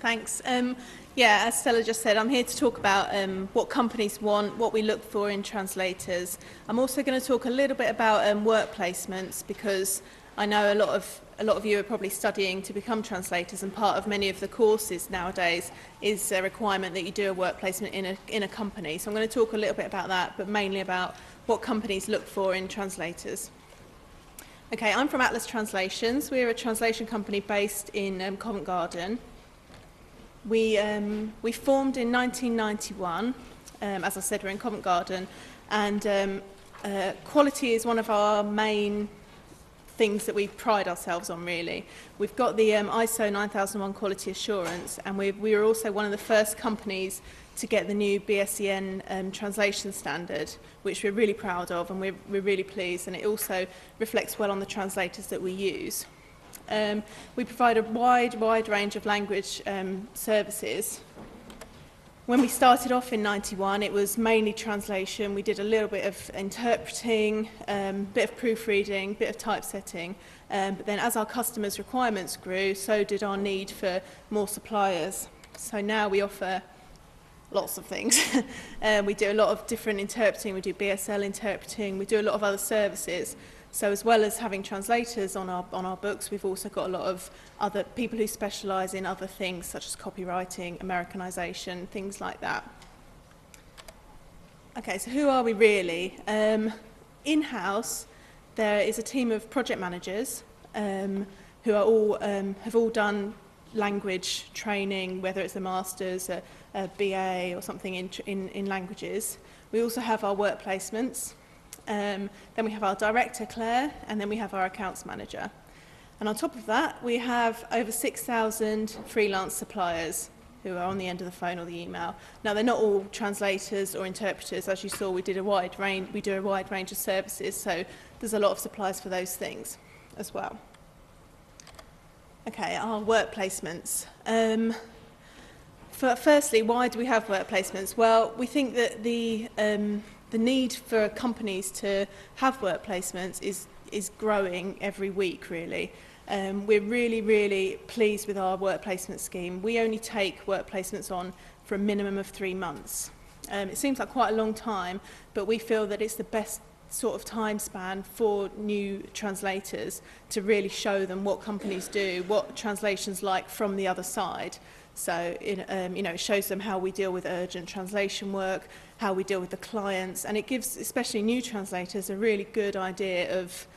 Thanks. Yeah, as Stella just said, I'm here to talk about what companies want, what we look for in translators. I'm also going to talk a little bit about work placements, because I know a lot of you are probably studying to become translators, and part of many of the courses nowadays is a requirement that you do a work placement in a company. So I'm going to talk a little bit about that, but mainly about what companies look for in translators. Okay, I'm from Atlas Translations. We're a translation company based in Covent Garden. We formed in 1991. As I said, we're in Covent Garden, and quality is one of our main things that we pride ourselves on, really. We've got the ISO 9001 quality assurance, and we were also one of the first companies to get the new BSEN translation standard, which we're really proud of, and we're really pleased, and it also reflects well on the translators that we use. We provide a wide range of language services. When we started off in 91, it was mainly translation. We did a little bit of interpreting, bit of proofreading, bit of typesetting. But then as our customers' requirements grew, so did our need for more suppliers. So now we offer lots of things. We do a lot of different interpreting. We do BSL interpreting. We do a lot of other services. So as well as having translators on our books, we've also got a lot of other people who specialise in other things, such as copywriting, Americanisation, things like that. Okay, so who are we really? In-house, there is a team of project managers who are all have all done language training, whether it's a master's, a BA, or something in languages. We also have our work placements. Then we have our director, Claire, and then we have our accounts manager. And on top of that, we have over 6,000 freelance suppliers who are on the end of the phone or the email. Now, they're not all translators or interpreters. As you saw, we do a wide range of services, so there's a lot of suppliers for those things as well. Okay, our work placements. Firstly, why do we have work placements? Well, we think that the need for companies to have work placements is growing every week, really. We're really pleased with our work placement scheme. We only take work placements on for a minimum of 3 months. It seems like quite a long time, but we feel that it's the best sort of time span for new translators to really show them what companies do, what translation's like from the other side. So it shows them how we deal with urgent translation work, how we deal with the clients, and it gives especially new translators a really good idea of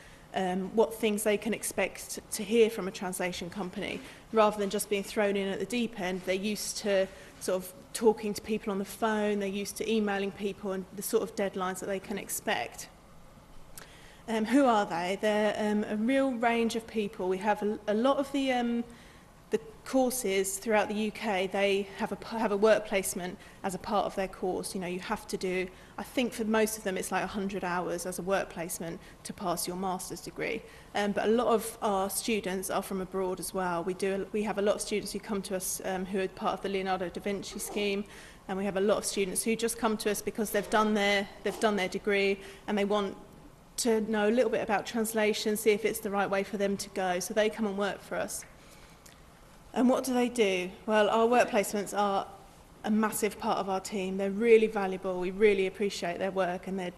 what things they can expect to hear from a translation company. Rather than just being thrown in at the deep end, they're used to sort of talking to people on the phone, they're used to emailing people and the sort of deadlines that they can expect. Who are they? They're a real range of people. We have a lot of the courses throughout the UK. They have a work placement as a part of their course. You know, you have to do, I think for most of them it's like 100 hours as a work placement to pass your master's degree. But a lot of our students are from abroad as well. We have a lot of students who come to us who are part of the Leonardo da Vinci scheme, and we have a lot of students who just come to us because they've done their degree and they want to know a little bit about translation, see if it's the right way for them to go. So they come and work for us. And what do? Well, our work placements are a massive part of our team. They're really valuable. We really appreciate their work, and they're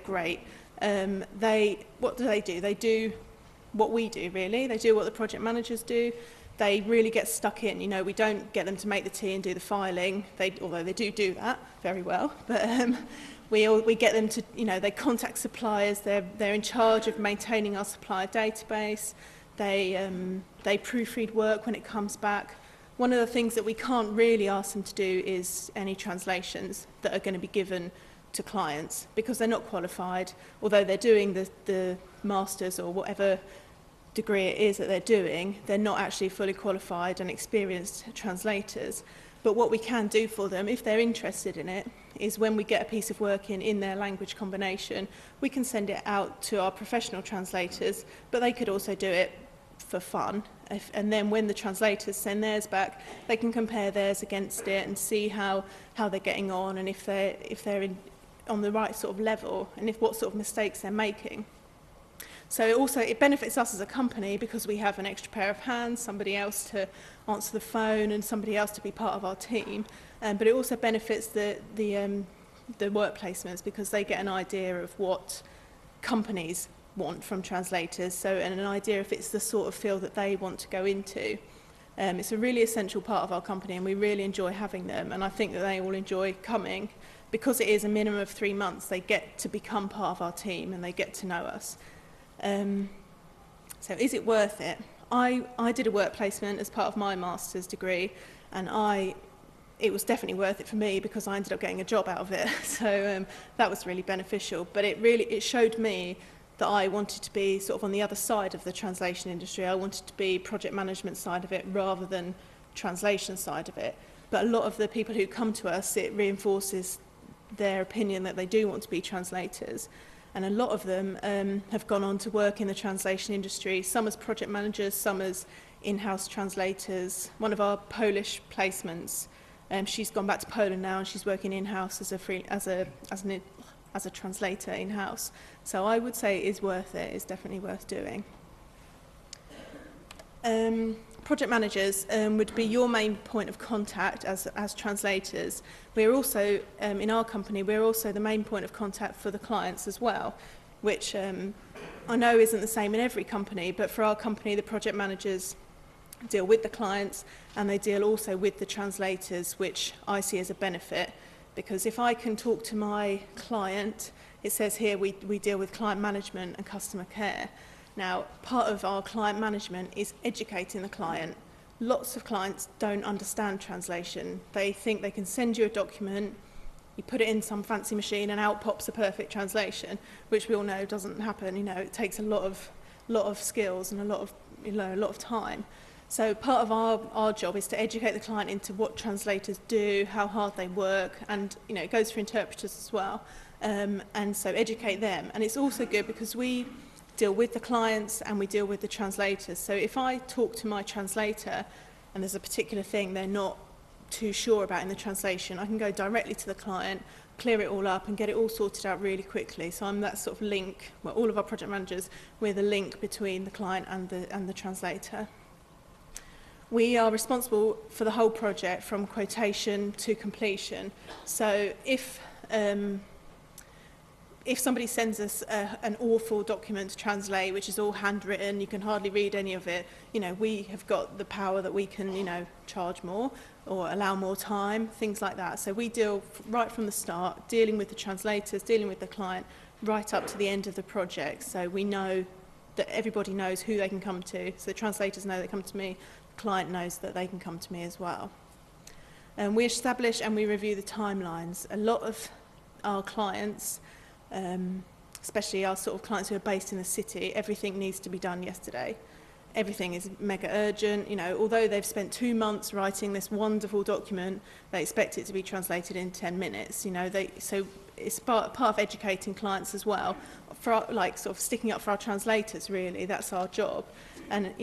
great. What do? They do what we do, really. They do what the project managers do. They really get stuck in. You know, we don't get them to make the tea and do the filing, although they do that very well. But we get them to, they contact suppliers. They're in charge of maintaining our supplier database. They proofread work when it comes back. One of the things that we can't really ask them to do is any translations that are going to be given to clients, because they're not qualified. Although they're doing the master's or whatever degree it is that they're doing, they're not actually fully qualified and experienced translators. But what we can do for them, if they're interested in it, is when we get a piece of work in their language combination, we can send it out to our professional translators, but they could also do it for fun. And then when the translators send theirs back, they can compare theirs against it and see how they're getting on, and if they're on the right sort of level, and what sort of mistakes they're making. So it benefits us as a company because we have an extra pair of hands, somebody else to answer the phone and somebody else to be part of our team. But it also benefits the work placements because they get an idea of what companies want from translators, so and an idea if it's the sort of field that they want to go into. It's a really essential part of our company and we really enjoy having them, and I think that they all enjoy coming because it is a minimum of 3 months. They get to become part of our team and they get to know us. So is it worth it? I did a work placement as part of my master's degree, and it was definitely worth it for me because I ended up getting a job out of it. So that was really beneficial. But it showed me that I wanted to be sort of on the other side of the translation industry. I wanted to be project management side of it rather than translation side of it. But a lot of the people who come to us, it reinforces their opinion that they do want to be translators. And a lot of them have gone on to work in the translation industry, some as project managers, some as in-house translators. One of our Polish placements, she's gone back to Poland now and she's working in-house as a translator in-house. So I would say it is worth it. It's definitely worth doing. Project managers would be your main point of contact as translators. We're also, in our company, we're also the main point of contact for the clients as well, which I know isn't the same in every company, but for our company, the project managers deal with the clients and they deal also with the translators, which I see as a benefit, because if I can talk to my client, it says here we deal with client management and customer care. Now, part of our client management is educating the client. Lots of clients don't understand translation. They think they can send you a document, you put it in some fancy machine and out pops a perfect translation, which we all know doesn't happen. You know, it takes a lot of skills and a lot of time. So part of our job is to educate the client into what translators do, how hard they work, and it goes for interpreters as well. And so educate them. And it's also good because we deal with the clients and we deal with the translators. So if I talk to my translator and there's a particular thing they're not too sure about in the translation, I can go directly to the client, clear it all up and get it all sorted out really quickly. So I'm that sort of link, well, all of our project managers, we're the link between the client and the translator. We are responsible for the whole project from quotation to completion. So if somebody sends us an awful document to translate, which is all handwritten, you can hardly read any of it, we have got the power that we can, charge more or allow more time, things like that. So we deal right from the start, dealing with the translators, dealing with the client, right up to the end of the project. So we know that everybody knows who they can come to. So the translators know they come to me, the client knows that they can come to me as well. We establish and we review the timelines. A lot of our clients, especially our sort of clients who are based in the city, everything needs to be done yesterday. Everything is mega urgent. Although they've spent 2 months writing this wonderful document, they expect it to be translated in 10 minutes. So it's part of educating clients as well, for sort of sticking up for our translators. Really, that's our job, and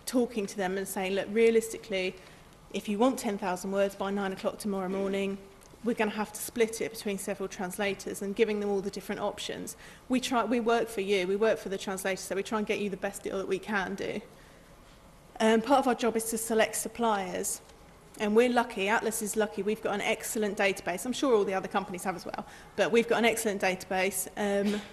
talking to them and saying, look, realistically, if you want 10,000 words by 9 o'clock tomorrow morning, we're going to have to split it between several translators and giving them all the different options. We work for you, we work for the translators, so we try and get you the best deal that we can do. Part of our job is to select suppliers, and we're lucky, Atlas is lucky, we've got an excellent database. I'm sure all the other companies have as well, but we've got an excellent database,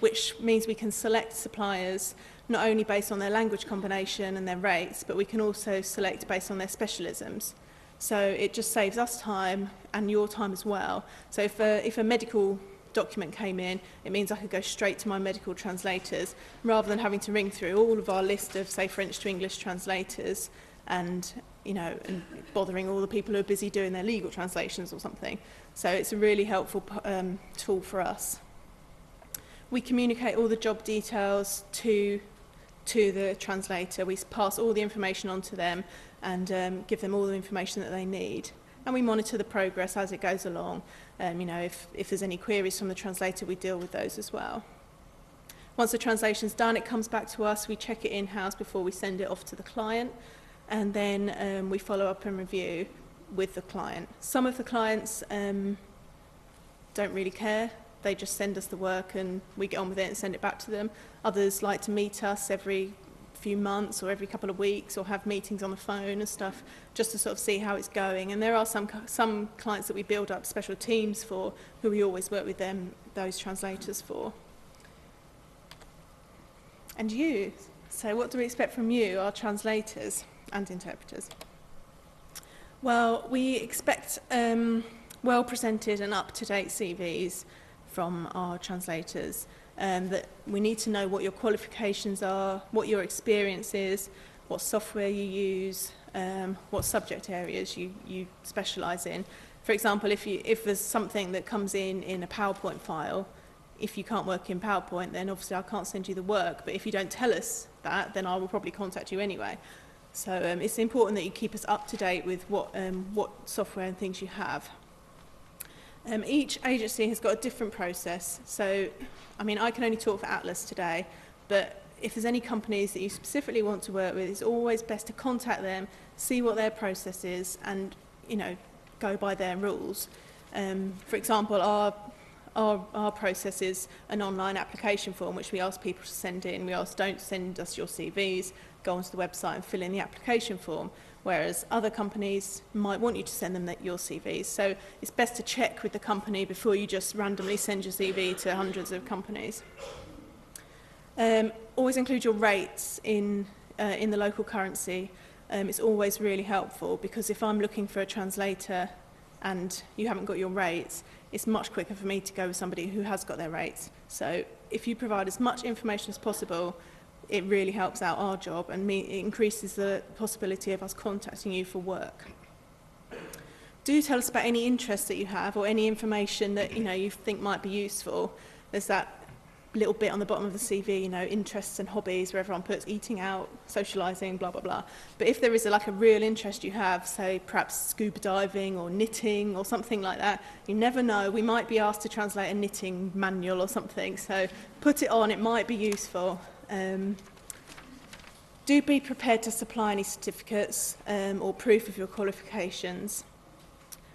which means we can select suppliers not only based on their language combination and their rates, but we can also select based on their specialisms. So it just saves us time and your time as well. So if a medical document came in, it means I could go straight to my medical translators rather than having to ring through all of our list of, say, French to English translators and bothering all the people who are busy doing their legal translations or something. So it's a really helpful tool for us. We communicate all the job details to the translator. We pass all the information on to them and give them all the information that they need. And we monitor the progress as it goes along. If there's any queries from the translator, we deal with those as well. Once the translation's done, it comes back to us. We check it in-house before we send it off to the client. And then we follow up and review with the client. Some of the clients don't really care. they just send us the work and we get on with it and send it back to them. Others like to meet us every few months or every couple of weeks, or have meetings on the phone and stuff, just to sort of see how it's going. And there are some clients that we build up special teams for, who we always work with those translators for. And you, so what do we expect from you, our translators and interpreters? Well, we expect well-presented and up-to-date CVs from our translators. That we need to know what your qualifications are, what your experience is, what software you use, what subject areas you specialise in. For example, if there's something that comes in a PowerPoint file, if you can't work in PowerPoint, then obviously I can't send you the work. But if you don't tell us that, then I will probably contact you anyway. So it's important that you keep us up to date with what software and things you have. Each agency has got a different process. So, I mean, I can only talk for Atlas today, but if there's any companies that you specifically want to work with, it's always best to contact them, see what their process is, and, you know, go by their rules. For example, our process is an online application form which we ask people to send in. We ask, don't send us your CVs, go onto the website and fill in the application form, whereas other companies might want you to send them your CVs. So it's best to check with the company before you just randomly send your CV to hundreds of companies. Always include your rates in the local currency. It's always really helpful, because if I'm looking for a translator and you haven't got your rates, it's much quicker for me to go with somebody who has got their rates. So if you provide as much information as possible, it really helps out our job, and it increases the possibility of us contacting you for work. Do tell us about any interest that you have, or any information that you think might be useful. There's that little bit on the bottom of the CV, interests and hobbies, where everyone puts eating out, socialising, blah, blah, blah. But if there is a real interest you have, say perhaps scuba diving or knitting or something like that, you never know, we might be asked to translate a knitting manual or something, so put it on, it might be useful. Do be prepared to supply any certificates or proof of your qualifications.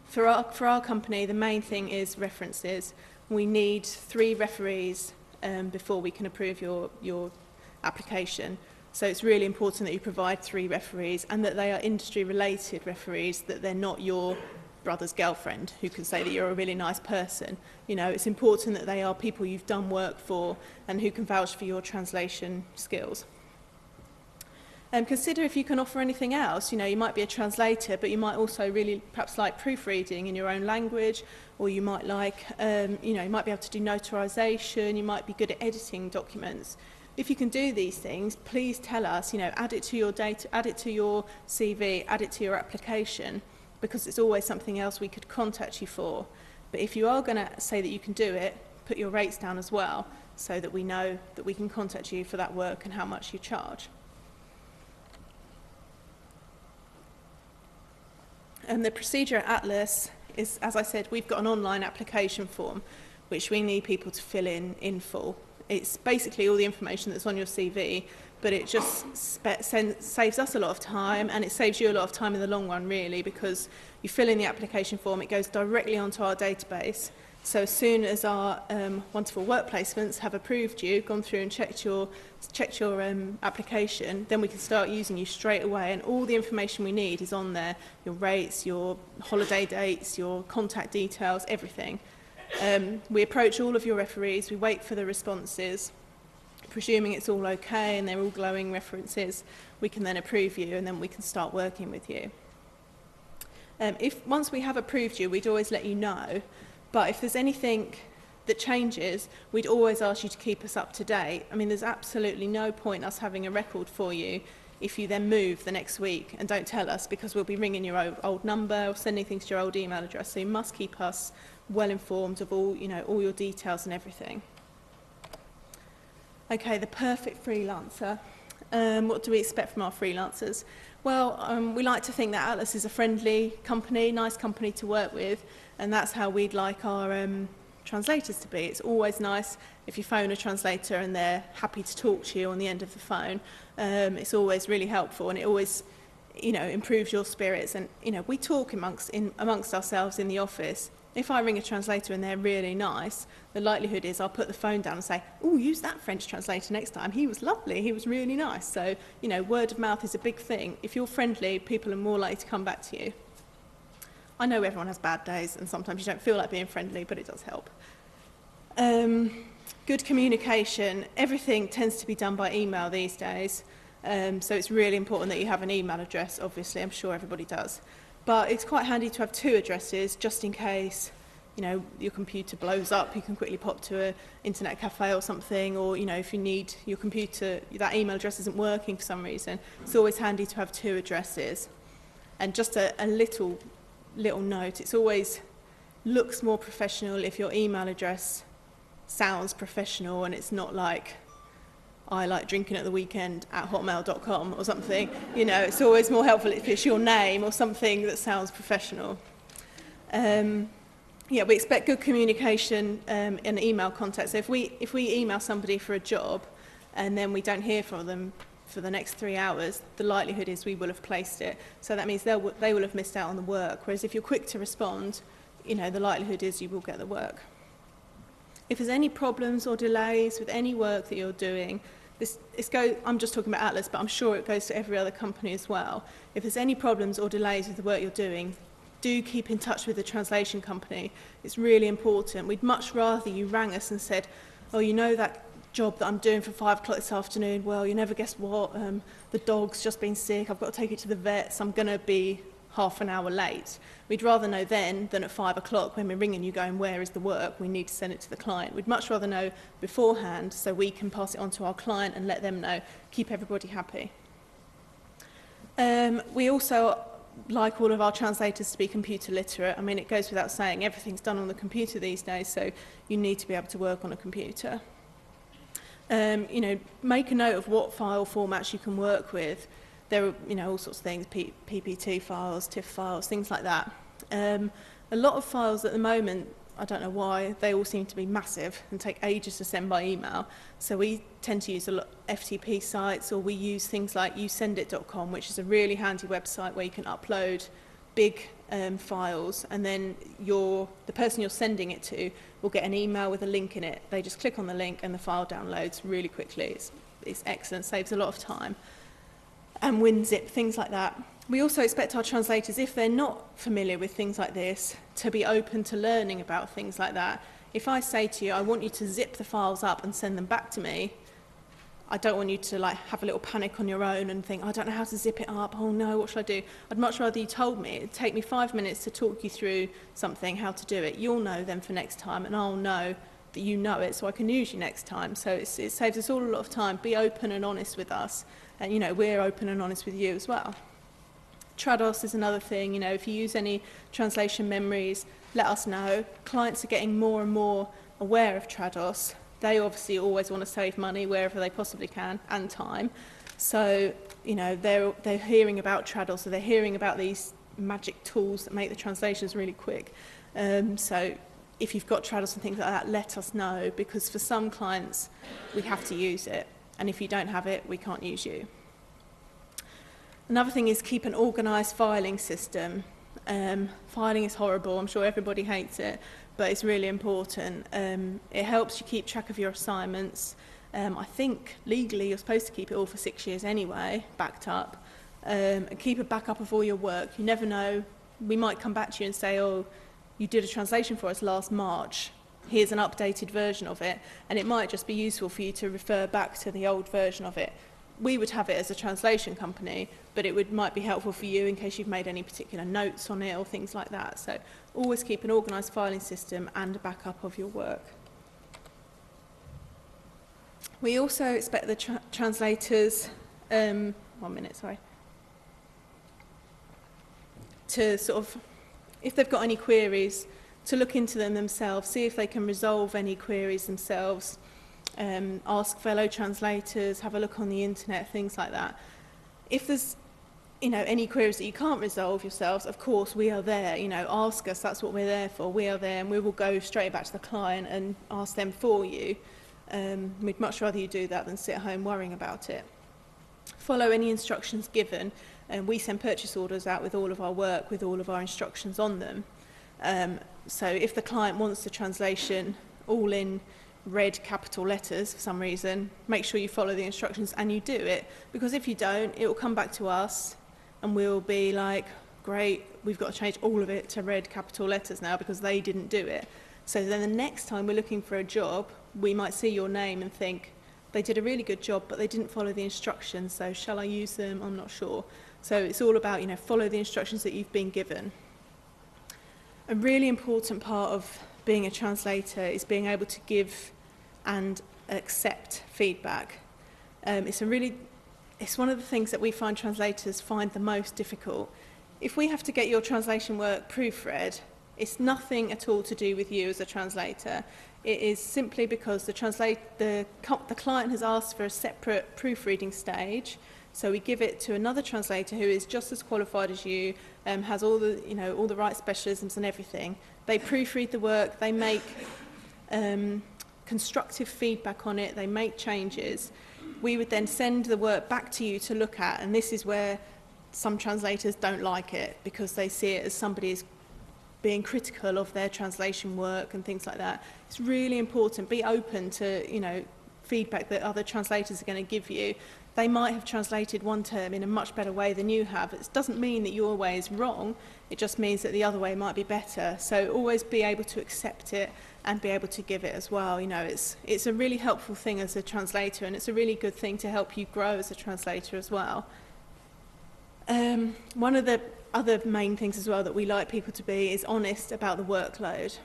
For our company, the main thing is references. We need 3 referees before we can approve your application. So it's really important that you provide 3 referees, and that they are industry-related referees, that they're not your brother's girlfriend who can say that you're a really nice person. It's important that they are people you've done work for and who can vouch for your translation skills. Consider if you can offer anything else. You might be a translator, but you might also really perhaps like proofreading in your own language, or you might like, you might be able to do notarization, you might be good at editing documents. If you can do these things, please tell us, add it to your data, add it to your CV, add it to your application, because it's always something else we could contact you for. But if you are going to say that you can do it, put your rates down as well, so that we know that we can contact you for that work and how much you charge. And the procedure at Atlas is, as I said, we've got an online application form which we need people to fill in full. It's basically all the information that's on your CV, but it just saves us a lot of time, and it saves you a lot of time in the long run, really, because you fill in the application form, it goes directly onto our database. So as soon as our wonderful work placements have approved you, gone through and checked your application, then we can start using you straight away, and all the information we need is on there: your rates, your holiday dates, your contact details, everything. We approach all of your referees, we wait for the responses. Presuming it's all okay and they're all glowing references, we can then approve you, and then we can start working with you. Once we have approved you, we'd always let you know. But if there's anything that changes, we'd always ask you to keep us up to date. I mean, there's absolutely no point us having a record for you if you then move the next week and don't tell us, because we'll be ringing your old number or sending things to your old email address. So you must keep us well informed of all your details and everything. Okay, the perfect freelancer. What do we expect from our freelancers? Well, we like to think that Atlas is a friendly company, nice company to work with, and that's how we'd like our translators to be. It's always nice if you phone a translator and they're happy to talk to you on the end of the phone. It's always really helpful, and it always improves your spirits. And we talk amongst ourselves in the office. If I ring a translator and they're really nice, the likelihood is I'll put the phone down and say, oh, use that French translator next time. He was lovely. He was really nice. So, you know, word of mouth is a big thing. If you're friendly, people are more likely to come back to you. I know everyone has bad days and sometimes you don't feel like being friendly, but it does help. Good communication. Everything tends to be done by email these days. So it's really important that you have an email address, obviously. I'm sure everybody does. But it's quite handy to have 2 addresses just in case, you know, your computer blows up. You can quickly pop to an internet cafe or something, or, you know, if you need your computer, that email address isn't working for some reason, it's always handy to have 2 addresses. And just a little note, it's always looks more professional if your email address sounds professional and it's not like I like drinking at the weekend at hotmail.com or something. You know, it's always more helpful if it's your name or something that sounds professional. Yeah, we expect good communication in email contact. So if we email somebody for a job and then we don't hear from them for the next 3 hours, the likelihood is we will have placed it. So that means they will have missed out on the work. Whereas if you're quick to respond, you know, the likelihood is you will get the work. If there's any problems or delays with any work that you're doing, I'm just talking about Atlas, but I'm sure it goes to every other company as well. If there's any problems or delays with the work you're doing, do keep in touch with the translation company. It's really important. We'd much rather you rang us and said, oh, you know that job that I'm doing for 5 o'clock this afternoon? Well, you never guess what, the dog's just been sick, I've got to take it to the vet, so I'm going to be half an hour late. We'd rather know then than at 5 o'clock when we're ringing you going, where is the work? We need to send it to the client. We'd much rather know beforehand so we can pass it on to our client and let them know, keep everybody happy. We also like all of our translators to be computer literate. I mean, it goes without saying, everything's done on the computer these days, so you need to be able to work on a computer. You know, make a note of what file formats you can work with. There are, you know, all sorts of things, PPT files, TIFF files, things like that. A lot of files at the moment, I don't know why, they all seem to be massive and take ages to send by email. So we tend to use a lot of FTP sites, or we use things like yousendit.com, which is a really handy website where you can upload big files, and then the person you're sending it to will get an email with a link in it. They just click on the link and the file downloads really quickly. It's excellent, saves a lot of time. And WinZip, things like that. We also expect our translators, if they're not familiar with things like this, to be open to learning about things like that. If I say to you, I want you to zip the files up and send them back to me, I don't want you to like have a little panic on your own and think, I don't know how to zip it up, oh no, what should I do? I'd much rather you told me. It'd take me 5 minutes to talk you through something, how to do it. You'll know then for next time, and I'll know that you know it, so I can use you next time. So it saves us all a lot of time. Be open and honest with us. And, you know, we're open and honest with you as well. Trados is another thing. You know, if you use any translation memories, let us know. Clients are getting more and more aware of Trados. They obviously always want to save money wherever they possibly can, and time. So, you know, they're hearing about Trados, so they're hearing about these magic tools that make the translations really quick. So if you've got Trados and things like that, let us know, because for some clients, we have to use it. And if you don't have it, we can't use you. Another thing is keep an organised filing system. Filing is horrible. I'm sure everybody hates it, but it's really important. It helps you keep track of your assignments. I think legally you're supposed to keep it all for 6 years anyway, backed up. And keep a backup of all your work. You never know. We might come back to you and say, oh, you did a translation for us last March. Here's an updated version of it, and it might just be useful for you to refer back to the old version of it. We would have it as a translation company, but it might be helpful for you in case you've made any particular notes on it or things like that. So always keep an organised filing system and a backup of your work. We also expect the translators, to sort of, if they've got any queries, to look into them themselves, see if they can resolve any queries themselves, ask fellow translators, have a look on the internet, things like that. If there's, you know, any queries that you can't resolve yourselves, of course we are there. You know, ask us, that's what we're there for. We are there, and we will go straight back to the client and ask them for you. We'd much rather you do that than sit at home worrying about it. Follow any instructions given, and we send purchase orders out with all of our work, with all of our instructions on them. So if the client wants the translation all in red capital letters for some reason, make sure you follow the instructions and you do it, because if you don't, it will come back to us and we'll be like, great, we've got to change all of it to red capital letters now because they didn't do it. So then the next time we're looking for a job, we might see your name and think, they did a really good job, but they didn't follow the instructions, so shall I use them? I'm not sure. So it's all about, follow the instructions that you've been given. A really important part of being a translator is being able to give and accept feedback. It's one of the things that we find translators find the most difficult. If we have to get your translation work proofread, it's nothing at all to do with you as a translator. It is simply because the client has asked for a separate proofreading stage. So we give it to another translator who is just as qualified as you, has all the right specialisms and everything. They proofread the work, they make constructive feedback on it, they make changes. We would then send the work back to you to look at, and this is where some translators don't like it because they see it as somebody is being critical of their translation work and things like that. It's really important. Be open to, feedback that other translators are going to give you. They might have translated one term in a much better way than you have. It doesn't mean that your way is wrong. It just means that the other way might be better. So always be able to accept it and be able to give it as well. It's a really helpful thing as a translator, and it's a really good thing to help you grow as a translator as well. One of the other main things as well that we like people to be is honest about the workload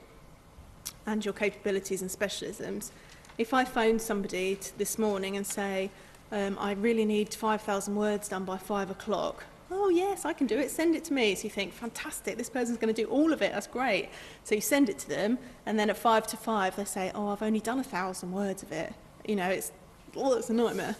and your capabilities and specialisms. If I phone somebody this morning and say, I really need 5,000 words done by 5 o'clock, oh yes, I can do it, send it to me. So you think, fantastic, this person's going to do all of it, that's great. So you send it to them, and then at 5 to 5 they say, oh, I've only done 1,000 words of it. It's a nightmare.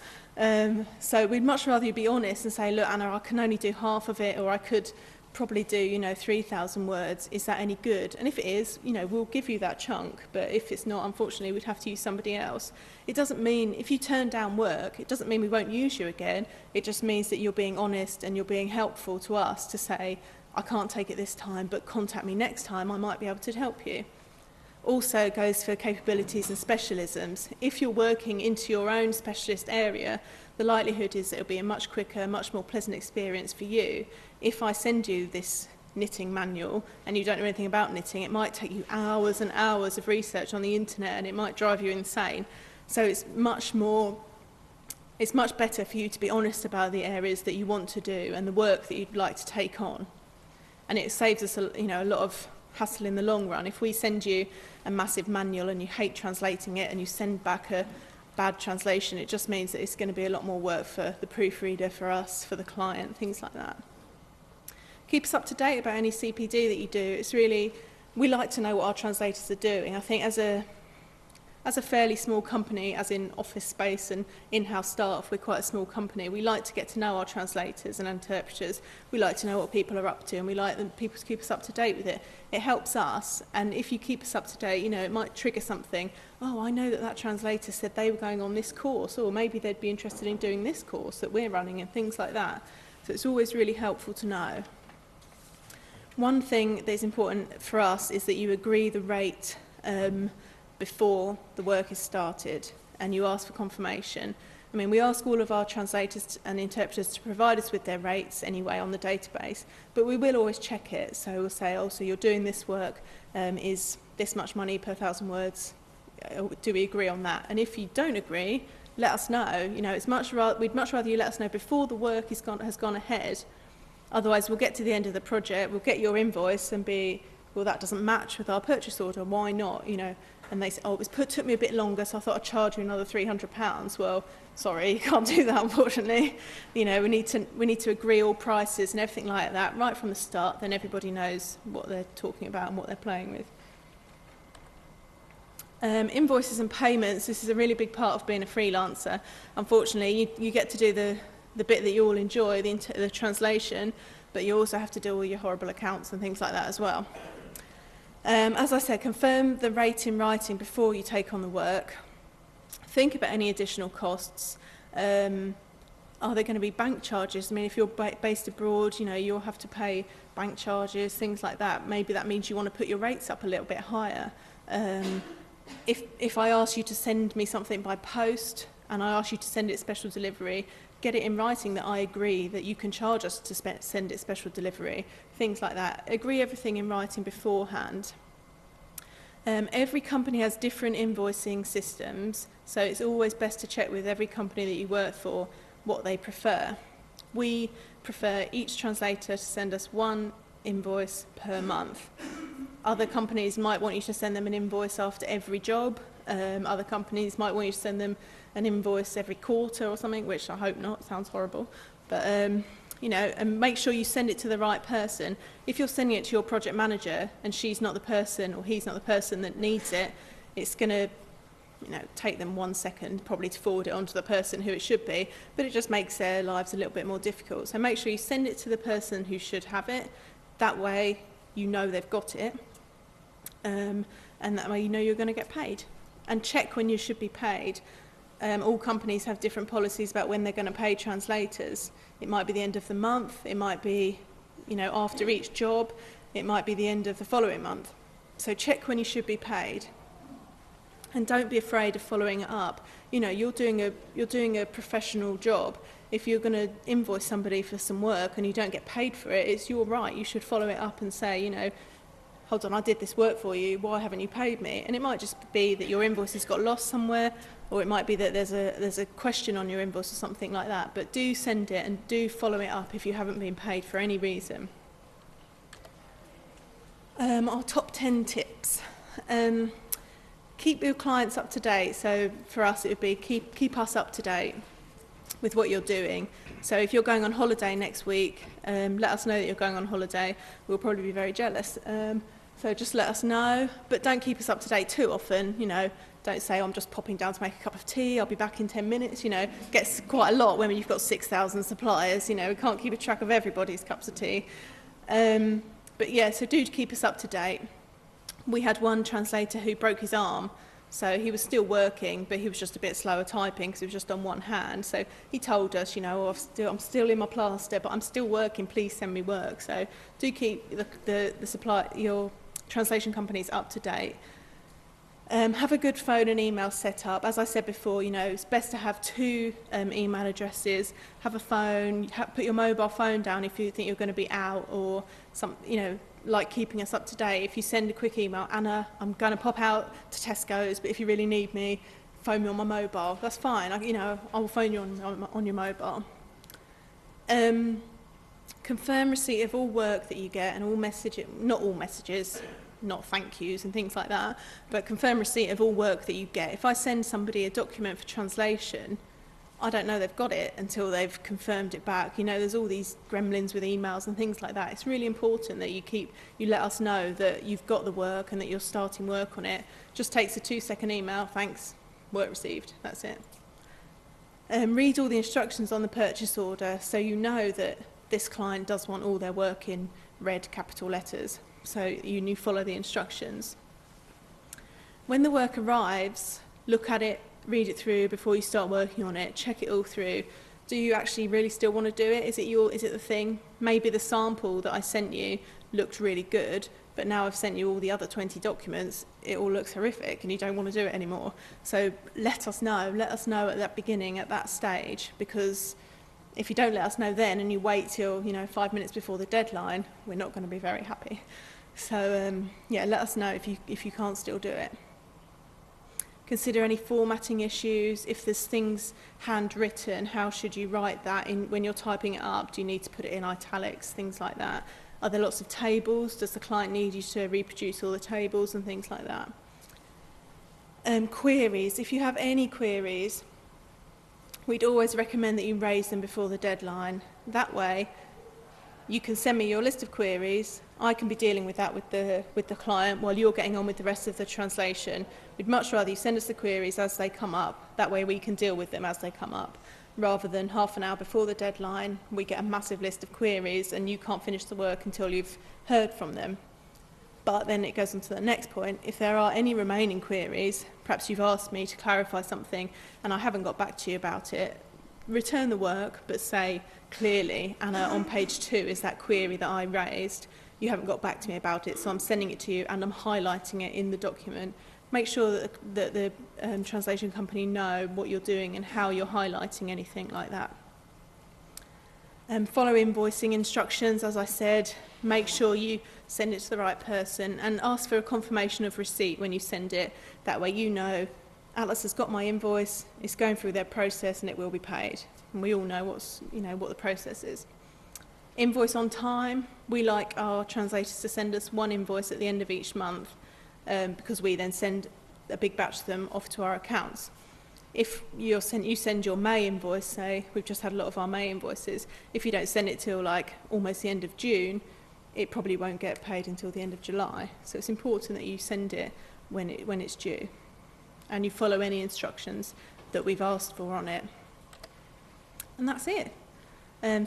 So we'd much rather you be honest and say, look, Anna, I can only do half of it, or I could probably do 3,000 words. Is that any good? And if it is, we'll give you that chunk. But if it's not, unfortunately, we'd have to use somebody else. It doesn't mean, if you turn down work, it doesn't mean we won't use you again. It just means that you're being honest and you're being helpful to us to say, I can't take it this time, but contact me next time, I might be able to help you. Also goes for capabilities and specialisms. If you're working into your own specialist area, the likelihood is that it'll be a much quicker, much more pleasant experience for you. If I send you this knitting manual and you don't know anything about knitting, it might take you hours and hours of research on the internet and it might drive you insane. So it's much better for you to be honest about the areas that you want to do and the work that you'd like to take on. And it saves us a lot of hassle in the long run. If we send you a massive manual and you hate translating it and you send back a bad translation, it just means that it's going to be a lot more work for the proofreader, for us, for the client, things like that. Keep us up to date about any CPD that you do. We like to know what our translators are doing. I think as a fairly small company, as in office space and in-house staff, we're quite a small company. We like to get to know our translators and interpreters. We like to know what people are up to, and we like people to keep us up to date with it. It helps us, and if you keep us up to date, it might trigger something. Oh, I know that translator said they were going on this course, or maybe they'd be interested in doing this course that we're running, and things like that. So it's always really helpful to know. One thing that's important for us is that you agree the rate before the work is started, and you ask for confirmation. We ask all of our translators and interpreters to provide us with their rates anyway on the database, but we will always check it. So we'll say, oh, so you're doing this work, is this much money per 1,000 words? Do we agree on that? And if you don't agree, let us know. We'd much rather you let us know before the work has gone ahead. Otherwise, we'll get to the end of the project, we'll get your invoice and be, well, that doesn't match with our purchase order, why not? And they say, oh, it took me a bit longer, so I thought I'd charge you another £300. Well, sorry, you can't do that, unfortunately. We need to agree all prices and everything like that right from the start, then everybody knows what they're talking about and what they're playing with. Invoices and payments, this is a really big part of being a freelancer. Unfortunately, you get to do the bit that you all enjoy, the translation, but you also have to do all your horrible accounts and things like that as well. As I said, confirm the rate in writing before you take on the work. Think about any additional costs. Are there going to be bank charges? I mean, if you're based abroad, you know, you'll have to pay bank charges, things like that. Maybe that means you want to put your rates up a little bit higher. If I ask you to send me something by post and I ask you to send it special delivery, get it in writing that I agree that you can charge us to send it special delivery, things like that. Agree everything in writing beforehand. Every company has different invoicing systems, so it's always best to check with every company that you work for what they prefer. We prefer each translator to send us one invoice per month. Other companies might want you to send them an invoice after every job. Other companies might want you to send them an invoice every quarter or something, which I hope not, sounds horrible. But, you know, and make sure you send it to the right person. If you're sending it to your project manager and she's not the person or he's not the person that needs it, it's going to, you know, take them 1 second probably to forward it on to the person who it should be, but it just makes their lives a little bit more difficult. So make sure you send it to the person who should have it. That way you know they've got it, and that way you know you're going to get paid. And check when you should be paid. All companies have different policies about when they're going to pay translators. It might be the end of the month, it might be, you know, after each job, it might be the end of the following month. So check when you should be paid. And don't be afraid of following it up. You know, you're doing a professional job. If you're going to invoice somebody for some work and you don't get paid for it, it's your right. You should follow it up and say, you know, hold on, I did this work for you, why haven't you paid me? And it might just be that your invoice has got lost somewhere, or it might be that there's a question on your invoice or something like that. But do send it and do follow it up if you haven't been paid for any reason. Our top 10 tips. Keep your clients up to date. So for us it would be keep us up to date with what you're doing. So if you're going on holiday next week, let us know that you're going on holiday. We'll probably be very jealous. So just let us know, but don't keep us up to date too often. You know, don't say, oh, I'm just popping down to make a cup of tea, I'll be back in 10 minutes. You know, gets quite a lot when you've got 6,000 suppliers. You know, we can't keep a track of everybody's cups of tea. But yeah, so do keep us up to date. We had one translator who broke his arm, so he was still working, but he was just a bit slower typing because he was just on one hand. So he told us, you know, oh, I'm still in my plaster, but I'm still working, please send me work. So do keep your translation companies up to date. Have a good phone and email set up. As I said before, you know, it's best to have 2 email addresses. Have a phone, put your mobile phone down if you think you're going to be out, or some, you know, like keeping us up to date. If you send a quick email, Anna, I'm going to pop out to Tesco's, but if you really need me, phone me on my mobile. That's fine. I'll phone you on your mobile. Confirm receipt of all work that you get and all messages, not all messages, not thank yous and things like that, but confirm receipt of all work that you get. If I send somebody a document for translation, I don't know they've got it until they've confirmed it back. You know, there's all these gremlins with emails and things like that. It's really important that you let us know that you've got the work and that you're starting work on it. Just takes a 2-second email, thanks, work received, that's it. Read all the instructions on the purchase order so you know that this client does want all their work in red capital letters. So you follow the instructions. When the work arrives, look at it, read it through before you start working on it, check it all through. Do you actually really still want to do it? Is it the thing? Maybe the sample that I sent you looked really good, but now I've sent you all the other 20 documents, it all looks horrific and you don't want to do it anymore. So let us know at that beginning, at that stage, because if you don't let us know then and you wait till, 5 minutes before the deadline, we're not going to be very happy. So let us know if you can't still do it. Consider any formatting issues. If there's things handwritten, how should you write that when you're typing it up? Do you need to put it in italics, things like that? Are there lots of tables? Does the client need you to reproduce all the tables and things like that? Queries. If you have any queries, we'd always recommend that you raise them before the deadline. That way, you can send me your list of queries. I can be dealing with that with the client while you're getting on with the rest of the translation. We'd much rather you send us the queries as they come up. That way we can deal with them as they come up, rather than half an hour before the deadline, we get a massive list of queries and you can't finish the work until you've heard from them. But then it goes on to the next point. If there are any remaining queries, perhaps you've asked me to clarify something and I haven't got back to you about it, return the work, but say clearly, Anna, on page 2 is that query that I raised. You haven't got back to me about it, so I'm sending it to you and I'm highlighting it in the document. Make sure that the translation company know what you're doing and how you're highlighting anything like that. Follow invoicing instructions, as I said. Make sure you send it to the right person and ask for a confirmation of receipt when you send it. That way you know Atlas has got my invoice, it's going through their process and it will be paid. And we all know what the process is. Invoice on time. We like our translators to send us one invoice at the end of each month because we then send a big batch of them off to our accounts. If you send your May invoice, say, we've just had a lot of our May invoices, if you don't send it till like almost the end of June, it probably won't get paid until the end of July. So it's important that you send it when it's due. And you follow any instructions that we've asked for on it. And that's it.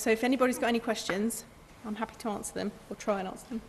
So if anybody's got any questions, I'm happy to answer them or try and answer them.